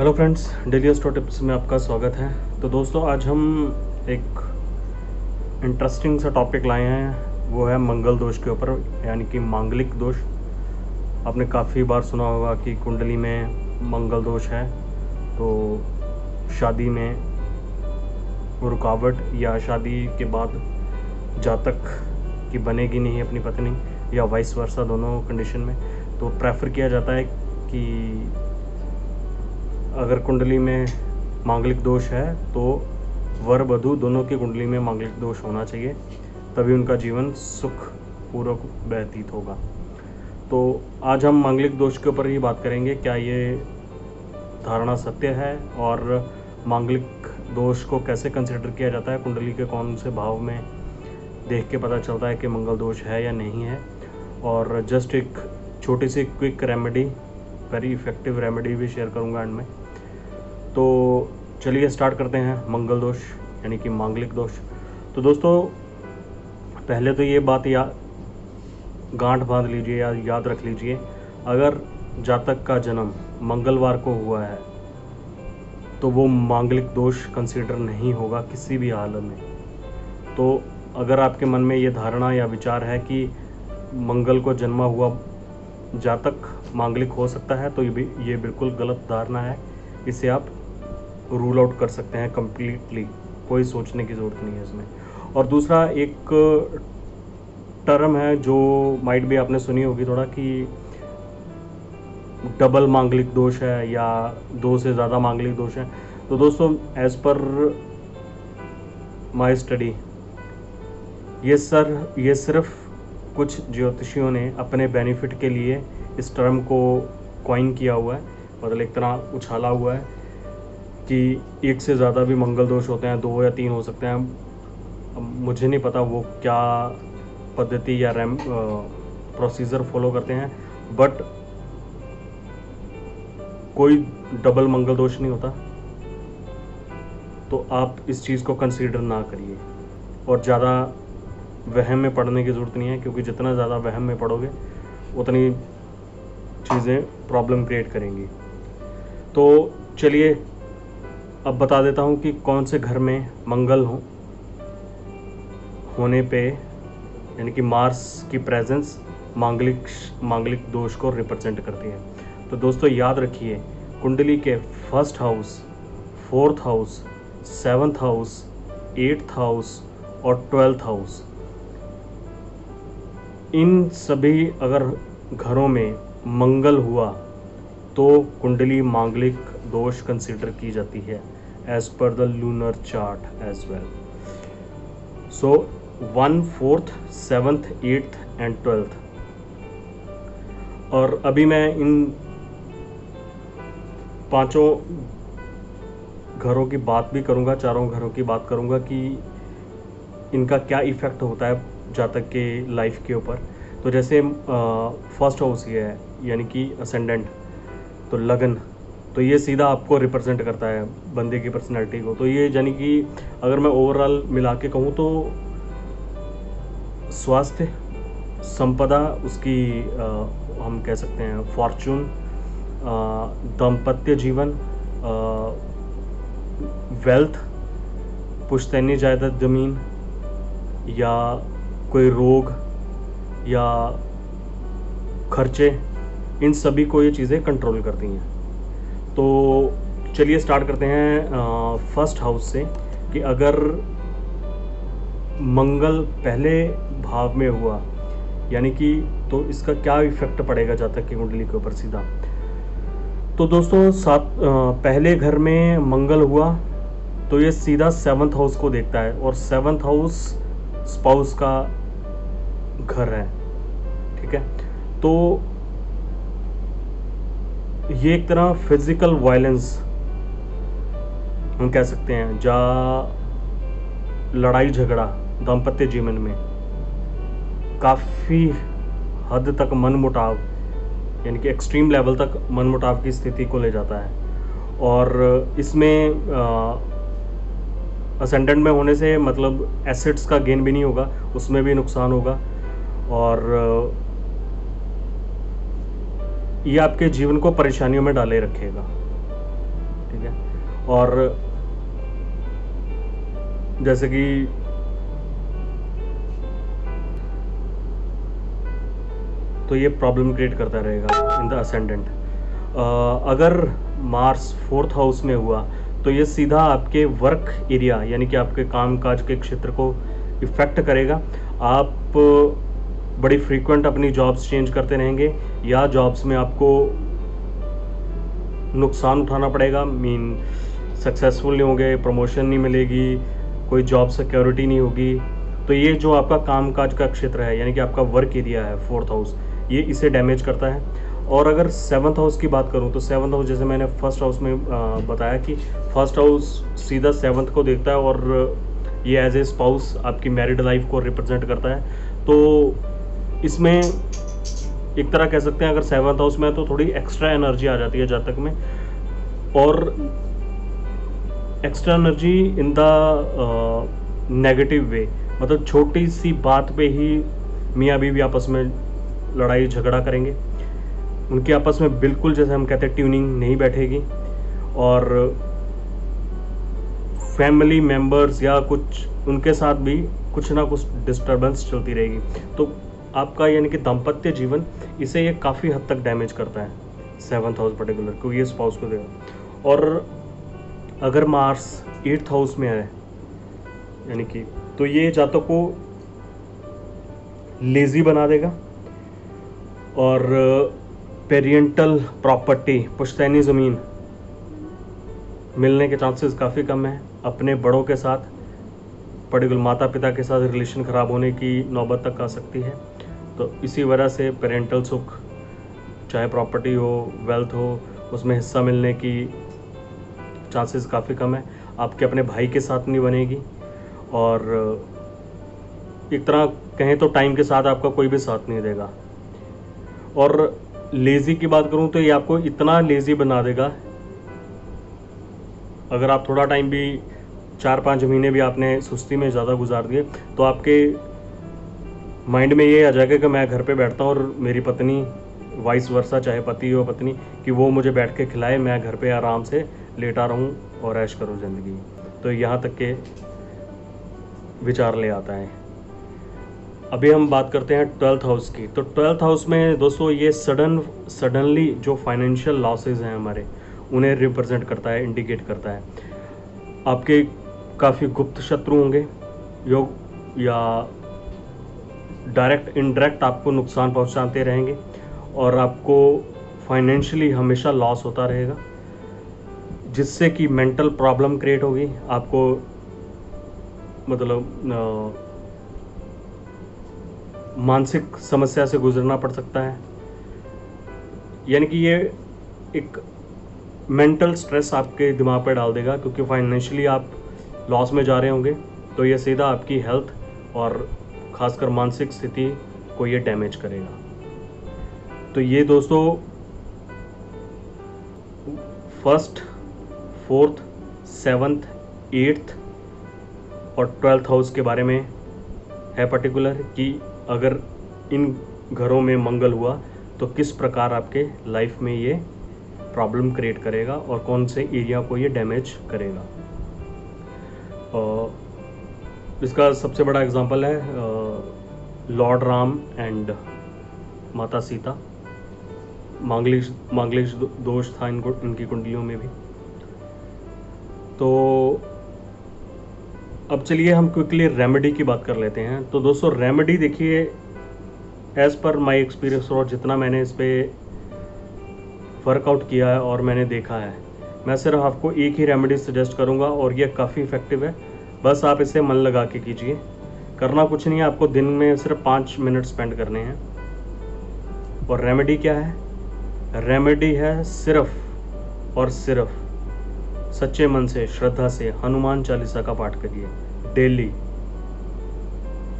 Hello friends, daily astro tips में आपका स्वागत है। तो दोस्तों, आज हम एक इंटरेस्टिंग सा टॉपिक लाए हैं, वो है मंगल दोष के ऊपर, यानी कि मांगलिक दोष। आपने काफ़ी बार सुना होगा कि कुंडली में मंगल दोष है तो शादी में रुकावट या शादी के बाद जातक की बनेगी नहीं अपनी पत्नी, या वाइस वर्सा, दोनों कंडीशन में। तो प्रेफर किया जाता है कि अगर कुंडली में मांगलिक दोष है तो वर वधू दोनों की कुंडली में मांगलिक दोष होना चाहिए, तभी उनका जीवन सुखपूर्वक व्यतीत होगा। तो आज हम मांगलिक दोष के ऊपर ही बात करेंगे, क्या ये धारणा सत्य है और मांगलिक दोष को कैसे कंसिडर किया जाता है, कुंडली के कौन से भाव में देख के पता चलता है कि मंगल दोष है या नहीं है। और जस्ट एक छोटी सी quick remedy, very effective remedy भी शेयर करूँगा एंड में। तो चलिए स्टार्ट करते हैं मंगल दोष यानी कि मांगलिक दोष। तो दोस्तों, पहले तो ये बात गांठ बांध लीजिए या याद रख लीजिए, अगर जातक का जन्म मंगलवार को हुआ है तो वो मांगलिक दोष कंसीडर नहीं होगा किसी भी हालत में। तो अगर आपके मन में ये धारणा या विचार है कि मंगल को जन्मा हुआ जातक मांगलिक हो सकता है, तो ये बिल्कुल गलत धारणा है। इसे आप रूल आउट कर सकते हैं कम्प्लीटली, कोई सोचने की ज़रूरत नहीं है इसमें। और दूसरा एक टर्म है जो माइट भी आपने सुनी होगी थोड़ा, कि डबल मांगलिक दोष है या दो से ज़्यादा मांगलिक दोष है। तो दोस्तों, एज़ पर माई स्टडी, ये सिर्फ कुछ ज्योतिषियों ने अपने बेनिफिट के लिए इस टर्म को कॉइन किया हुआ है, मतलब एक तरह उछाला हुआ है कि एक से ज़्यादा भी मंगल दोष होते हैं, 2 या 3 हो सकते हैं। अब मुझे नहीं पता वो क्या पद्धति या प्रोसीजर फॉलो करते हैं, बट कोई डबल मंगल दोष नहीं होता। तो आप इस चीज़ को कंसीडर ना करिए और ज़्यादा वहम में पड़ने की ज़रूरत नहीं है, क्योंकि जितना ज़्यादा वहम में पड़ोगे उतनी चीज़ें प्रॉब्लम क्रिएट करेंगी। तो चलिए अब बता देता हूँ कि कौन से घर में मंगल होने पे, यानी कि मार्स की प्रेजेंस मांगलिक दोष को रिप्रेजेंट करती है। तो दोस्तों याद रखिए, कुंडली के 1st house, 4th house, 7th house, 8th house और 12th हाउस, इन सभी अगर घरों में मंगल हुआ तो कुंडली मांगलिक दोष कंसिडर की जाती है as per the lunar chart as well. So 1, 4th, 7th, 8th and 12th। और अभी मैं इन पांचों घरों की बात भी करूंगा, चारों घरों की बात करूंगा कि इनका क्या इफ़ेक्ट होता है जातक के लाइफ के ऊपर। तो जैसे 1st हाउस ये है, यानी कि असेंडेंट, तो लगन, तो ये सीधा आपको रिप्रेजेंट करता है बंदे की पर्सनैलिटी को। तो ये यानी कि अगर मैं ओवरऑल मिला के कहूँ तो स्वास्थ्य, संपदा, उसकी हम कह सकते हैं फॉर्चून, दाम्पत्य जीवन, वेल्थ, पुश्तैनी जायदाद, ज़मीन, या कोई रोग या खर्चे, इन सभी को ये चीज़ें कंट्रोल करती हैं। तो चलिए स्टार्ट करते हैं 1st हाउस से, कि अगर मंगल पहले भाव में हुआ, यानी कि तो इसका क्या इफ़ेक्ट पड़ेगा जातक की कुंडली के ऊपर सीधा। तो दोस्तों, पहले घर में मंगल हुआ तो ये सीधा 7th हाउस को देखता है, और 7th हाउस स्पाउस का घर है, ठीक है। तो ये एक तरह फिजिकल वायलेंस हम कह सकते हैं, लड़ाई झगड़ा दाम्पत्य जीवन में, काफ़ी हद तक मनमुटाव, यानी कि एक्सट्रीम लेवल तक मनमुटाव की स्थिति को ले जाता है। और इसमें असेंडेंट में होने से मतलब एसेट्स का गेन भी नहीं होगा, उसमें भी नुकसान होगा, और ये आपके जीवन को परेशानियों में डाले रखेगा। ठीक है। और जैसे कि तो ये प्रॉब्लम क्रिएट करता रहेगा इन द असेंडेंट। अगर मार्स 4th हाउस में हुआ तो ये सीधा आपके वर्क एरिया यानी कि आपके काम काज के क्षेत्र को इफेक्ट करेगा। आप बड़ी फ्रीक्वेंट अपनी जॉब्स चेंज करते रहेंगे या जॉब्स में आपको नुकसान उठाना पड़ेगा, मीन सक्सेसफुल नहीं होंगे, प्रमोशन नहीं मिलेगी, कोई जॉब सिक्योरिटी नहीं होगी। तो ये जो आपका काम काज का क्षेत्र है यानी कि आपका वर्क एरिया है 4th हाउस, ये इसे डैमेज करता है। और अगर 7th हाउस की बात करूं तो 7th हाउस जैसे मैंने फर्स्ट हाउस में बताया कि फर्स्ट हाउस सीधा 7th को देखता है और ये एज ए स्पाउस आपकी मैरिड लाइफ को रिप्रेजेंट करता है। तो इसमें एक तरह कह सकते हैं अगर 7th हाउस में है तो थोड़ी एक्स्ट्रा एनर्जी आ जाती है जातक में, और extra energy in the negative way, मतलब छोटी सी बात पे ही मियाँ बीवी आपस में लड़ाई झगड़ा करेंगे, उनके आपस में बिल्कुल जैसे हम कहते हैं ट्यूनिंग नहीं बैठेगी, और फैमिली मेंबर्स या कुछ उनके साथ भी कुछ ना कुछ डिस्टर्बेंस चलती रहेगी। तो आपका यानी कि दाम्पत्य जीवन इसे ये काफ़ी हद तक डैमेज करता है 7th हाउस पर्टिकुलर को, ये स्पाउस को देगा। और अगर मार्स 8th हाउस में है यानी कि तो ये जातक को लेजी बना देगा और पेरेंटल प्रॉपर्टी पुश्तैनी ज़मीन मिलने के चांसेस काफ़ी कम है। अपने बड़ों के साथ पर्टिकुलर माता पिता के साथ रिलेशन ख़राब होने की नौबत तक आ सकती है। तो इसी वजह से पेरेंटल सुख, चाहे प्रॉपर्टी हो, वेल्थ हो, उसमें हिस्सा मिलने की चांसेस काफ़ी कम है। आपके अपने भाई के साथ नहीं बनेगी, और एक तरह कहें तो टाइम के साथ आपका कोई भी साथ नहीं देगा। और लेज़ी की बात करूं तो ये आपको इतना लेज़ी बना देगा, अगर आप थोड़ा टाइम भी 4-5 महीने भी आपने सुस्ती में ज़्यादा गुजार दिए तो आपके माइंड में ये आ जाएगा कि मैं घर पे बैठता हूँ और मेरी पत्नी वाइस वर्सा, चाहे पति हो पत्नी, कि वो मुझे बैठ के खिलाए, मैं घर पे आराम से लेटा रहूँ और ऐश करूँ ज़िंदगी। तो यहाँ तक के विचार ले आता है। अभी हम बात करते हैं 12th हाउस की। तो 12th हाउस में दोस्तों ये सडनली जो फाइनेंशियल लॉसेस हैं हमारे, उन्हें रिप्रेजेंट करता है, इंडिकेट करता है। आपके काफ़ी गुप्त शत्रु होंगे योग या डायरेक्ट इनडायरेक्ट आपको नुकसान पहुंचाते रहेंगे, और आपको फाइनेंशियली हमेशा लॉस होता रहेगा, जिससे कि मेंटल प्रॉब्लम क्रिएट होगी। आपको मतलब मानसिक समस्या से गुजरना पड़ सकता है, यानी कि ये एक मेंटल स्ट्रेस आपके दिमाग पर डाल देगा, क्योंकि फाइनेंशियली आप लॉस में जा रहे होंगे। तो ये सीधा आपकी हेल्थ और ख़ासकर मानसिक स्थिति को ये डैमेज करेगा। तो ये दोस्तों 1st, 4th, 7th, 8th और 12th हाउस के बारे में है पर्टिकुलर, कि अगर इन घरों में मंगल हुआ तो किस प्रकार आपके लाइफ में ये प्रॉब्लम क्रिएट करेगा और कौन से एरिया को ये डैमेज करेगा। इसका सबसे बड़ा एग्जांपल है लॉर्ड राम एंड माता सीता। मांगलिक दोष था इनकी कुंडलियों में भी। तो अब चलिए हम क्विकली रेमेडी की बात कर लेते हैं। तो दोस्तों रेमेडी देखिए, एज़ पर माय एक्सपीरियंस और जितना मैंने इस पर वर्कआउट किया है और मैंने देखा है, मैं सिर्फ आपको एक ही रेमेडी सजेस्ट करूंगा और ये काफ़ी इफ़ेक्टिव है। बस आप इसे मन लगा के कीजिए, करना कुछ नहीं है, आपको दिन में सिर्फ 5 मिनट स्पेंड करने हैं। और रेमेडी क्या है? रेमेडी है सिर्फ और सिर्फ सच्चे मन से, श्रद्धा से हनुमान चालीसा का पाठ करिए डेली,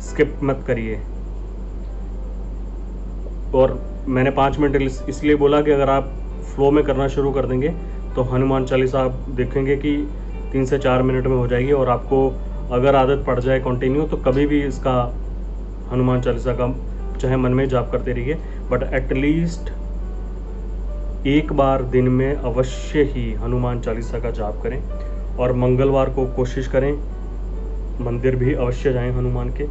स्किप मत करिए। और मैंने 5 मिनट इसलिए बोला कि अगर आप फ्लो में करना शुरू कर देंगे तो हनुमान चालीसा आप देखेंगे कि 3 से 4 मिनट में हो जाएगी। और आपको अगर आदत पड़ जाए कंटिन्यू तो कभी भी इसका हनुमान चालीसा का चाहे मन में जाप करते रहिए, बट एटलीस्ट एक बार दिन में अवश्य ही हनुमान चालीसा का जाप करें और मंगलवार को कोशिश करें मंदिर भी अवश्य जाएं हनुमान के।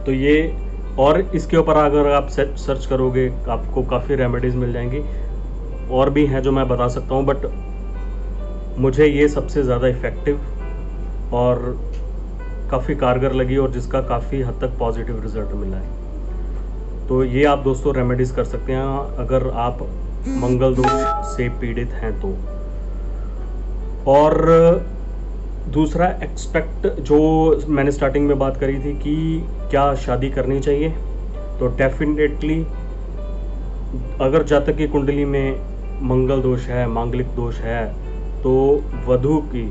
तो ये, और इसके ऊपर अगर आप सर्च करोगे आपको काफ़ी रेमेडीज़ मिल जाएंगी, और भी हैं जो मैं बता सकता हूँ, बट मुझे ये सबसे ज़्यादा इफ़ेक्टिव और काफ़ी कारगर लगी और जिसका काफ़ी हद तक पॉजिटिव रिजल्ट मिला है। तो ये आप दोस्तों रेमेडीज़ कर सकते हैं अगर आप मंगल दोष से पीड़ित हैं तो। और दूसरा एक्सपेक्ट जो मैंने स्टार्टिंग में बात करी थी कि क्या शादी करनी चाहिए, तो डेफिनेटली अगर जातक की कुंडली में मंगल दोष है, मांगलिक दोष है, तो वधू की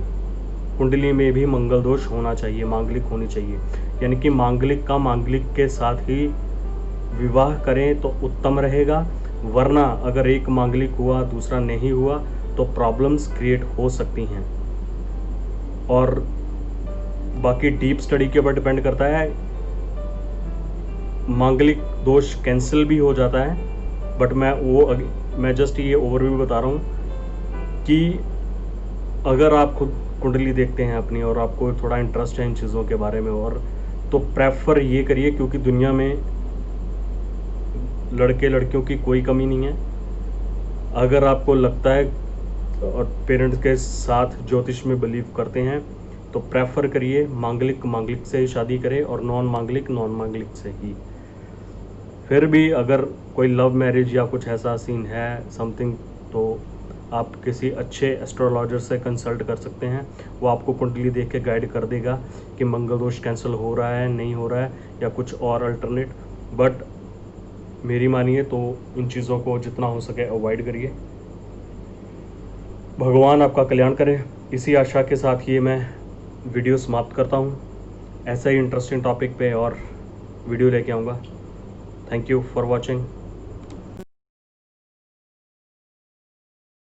कुंडली में भी मंगल दोष होना चाहिए, मांगलिक होनी चाहिए। यानी कि मांगलिक का मांगलिक के साथ ही विवाह करें तो उत्तम रहेगा, वरना अगर एक मांगलिक हुआ दूसरा नहीं हुआ तो प्रॉब्लम्स क्रिएट हो सकती हैं। और बाकी डीप स्टडी के ऊपर डिपेंड करता है, मांगलिक दोष कैंसिल भी हो जाता है, बट मैं जस्ट ये ओवरव्यू बता रहा हूँ कि अगर आप खुद कुंडली देखते हैं अपनी और आपको थोड़ा इंटरेस्ट है इन चीज़ों के बारे में, और तो प्रेफर ये करिए, क्योंकि दुनिया में लड़के लड़कियों की कोई कमी नहीं है। अगर आपको लगता है और पेरेंट्स के साथ ज्योतिष में बिलीव करते हैं तो प्रेफर करिए मांगलिक मांगलिक से ही शादी करें और नॉन मांगलिक से ही। फिर भी अगर कोई लव मैरिज या कुछ ऐसा सीन है समथिंग, तो आप किसी अच्छे एस्ट्रोलॉजर से कंसल्ट कर सकते हैं। वो आपको कुंडली देख के गाइड कर देगा कि मंगल दोष कैंसिल हो रहा है, नहीं हो रहा है, या कुछ और अल्टरनेट। बट मेरी मानिए तो इन चीज़ों को जितना हो सके अवॉइड करिए। भगवान आपका कल्याण करे, इसी आशा के साथ ये मैं वीडियो समाप्त करता हूँ। ऐसा ही इंटरेस्टिंग टॉपिक पे और वीडियो लेके आऊँगा। Thank you for watching.